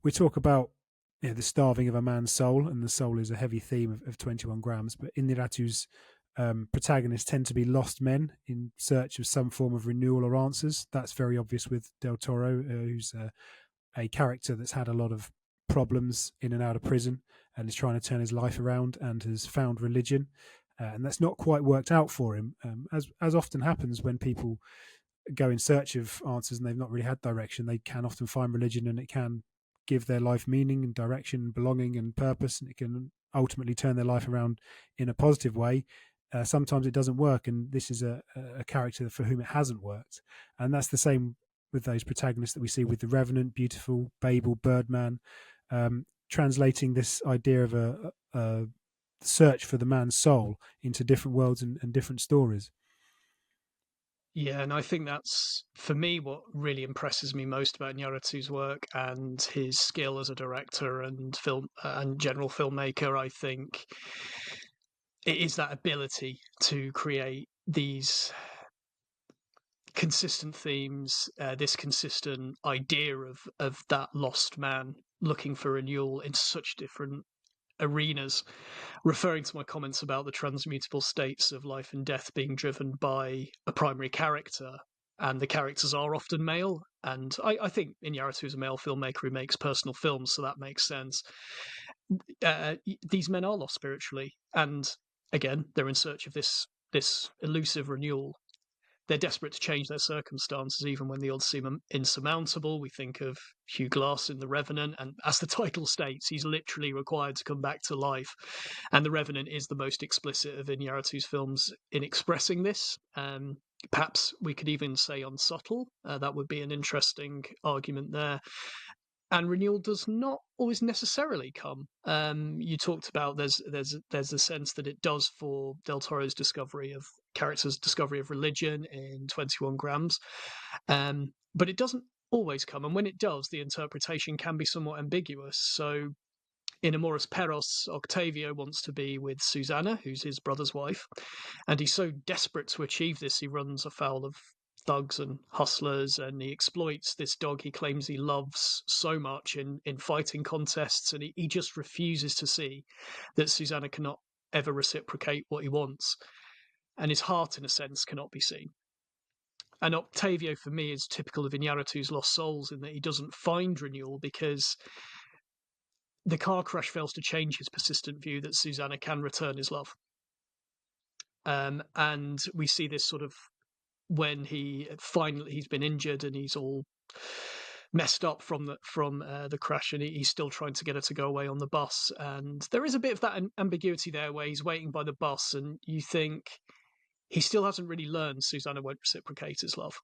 we talk about the starving of a man's soul, and the soul is a heavy theme of 21 grams. But Iñárritu's protagonists tend to be lost men in search of some form of renewal or answers. That's very obvious with Del Toro, who's a character that's had a lot of problems in and out of prison and is trying to turn his life around and has found religion. And that's not quite worked out for him, as often happens when people go in search of answers and they've not really had direction. They can often find religion, and it can give their life meaning and direction, belonging and purpose, and it can ultimately turn their life around in a positive way. Sometimes it doesn't work, and this is a character for whom it hasn't worked. And that's the same with those protagonists that we see with The Revenant, Beautiful, Babel, Birdman, translating this idea of a search for the man's soul into different worlds and different stories. Yeah, and I think that's, for me, what really impresses me most about Iñárritu's work and his skill as a director and film and general filmmaker. I think it is that ability to create these consistent themes, this consistent idea of that lost man looking for renewal in such different arenas, referring to my comments about the transmutable states of life and death being driven by a primary character, and the characters are often male. And I think Iñárritu is a male filmmaker who makes personal films, so that makes sense. These men are lost spiritually, and again, they're in search of this elusive renewal. They're desperate to change their circumstances, even when the odds seem insurmountable. We think of Hugh Glass in The Revenant, and as the title states, he's literally required to come back to life. And The Revenant is the most explicit of Iñárritu's films in expressing this. Perhaps we could even say unsubtle. That would be an interesting argument there. And renewal does not always necessarily come. You talked about there's a sense that it does for Del Toro's character's discovery of religion in 21 grams, but it doesn't always come. And when it does, the interpretation can be somewhat ambiguous. So in Amores Perros, Octavio wants to be with Susana, who's his brother's wife, and he's so desperate to achieve this, he runs afoul of thugs and hustlers, and he exploits this dog he claims he loves so much in fighting contests, and he just refuses to see that Susana cannot ever reciprocate what he wants, and his heart, in a sense, cannot be seen. And Octavio, for me, is typical of Iñárritu's Lost Souls in that he doesn't find renewal because the car crash fails to change his persistent view that Susana can return his love. And we see this sort of when he's been injured and he's all messed up from the crash, and he's still trying to get her to go away on the bus. And there is a bit of that ambiguity there where he's waiting by the bus, and you think he still hasn't really learned Susana won't reciprocate his love.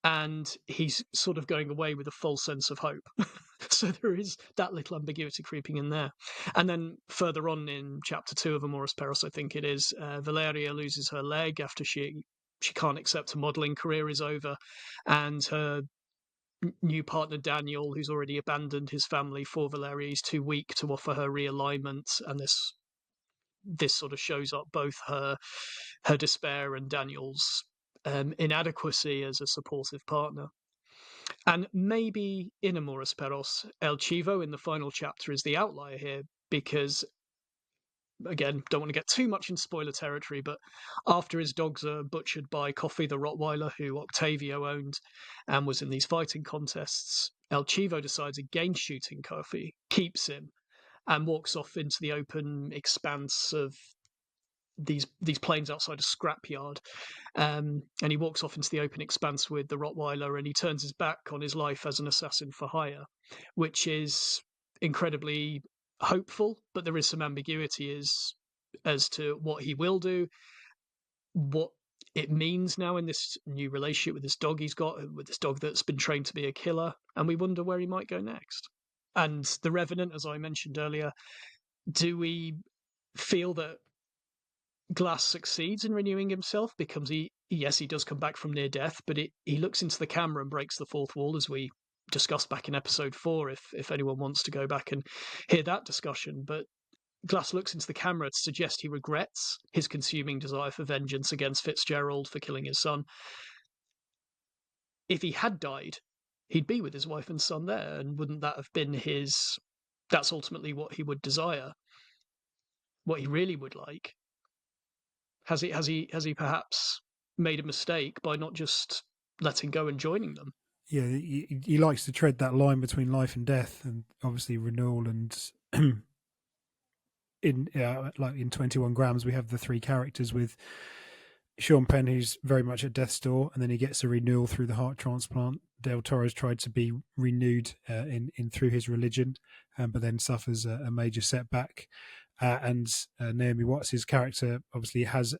And he's sort of going away with a false sense of hope. So there is that little ambiguity creeping in there. And then further on in chapter 2 of Amores Perros, I think it is, Valeria loses her leg after she can't accept her modelling career is over, and her new partner Daniel, who's already abandoned his family for Valeria, is too weak to offer her realignment, and this sort of shows up both her despair and Daniel's inadequacy as a supportive partner. And maybe in Amores Perros, El Chivo in the final chapter is the outlier here, because again, don't want to get too much in spoiler territory, but after his dogs are butchered by Coffee the Rottweiler, who Octavio owned and was in these fighting contests, El Chivo decides against shooting Coffee, keeps him, and walks off into the open expanse of these plains outside a scrapyard. And he walks off into the open expanse with the Rottweiler, and he turns his back on his life as an assassin for hire, which is incredibly hopeful, but there is some ambiguity as to what he will do, what it means now in this new relationship with this dog he's got, with this dog that's been trained to be a killer, and we wonder where he might go next. And The Revenant, as I mentioned earlier, do we feel that Glass succeeds in renewing himself? Because he does come back from near death, but he looks into the camera and breaks the fourth wall, as we discussed back in episode 4, if anyone wants to go back and hear that discussion. But Glass looks into the camera to suggest he regrets his consuming desire for vengeance against Fitzgerald for killing his son. If he had died, he'd be with his wife and son there, and wouldn't that have been his? That's ultimately what he would desire, what he really would like. Has he perhaps made a mistake by not just letting go and joining them? Yeah, he likes to tread that line between life and death, and obviously renewal. And in like in 21 grams, we have the three characters with Sean Penn, who's very much at death's door, and then he gets a renewal through the heart transplant. Del Toro's tried to be renewed in through his religion, but then suffers a major setback. And Naomi Watts' character obviously has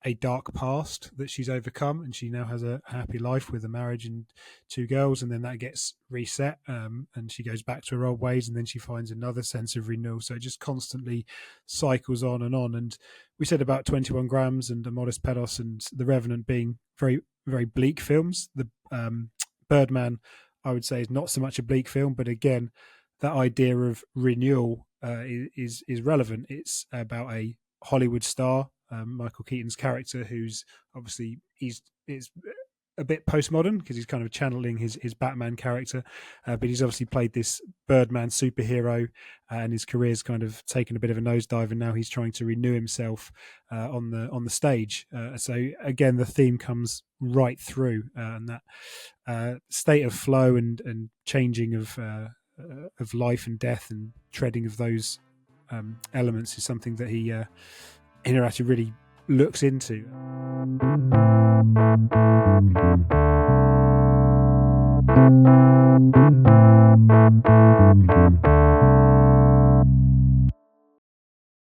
a dark past that she's overcome, and she now has a happy life with a marriage and two girls, and then that gets reset, and she goes back to her old ways, and then she finds another sense of renewal. So it just constantly cycles on and on. And we said about 21 grams and A Modest Pedos and The Revenant being very, very bleak films. The Birdman, I would say, is not so much a bleak film, but again, that idea of renewal is relevant. It's about a Hollywood star, Michael Keaton's character, who's obviously is a bit postmodern because he's kind of channeling his Batman character, but he's obviously played this Birdman superhero, and his career's kind of taken a bit of a nosedive, and now he's trying to renew himself on the stage. So again, the theme comes right through, and that state of flow and changing of life and death and treading of those elements is something that he Iñárritu really looks into.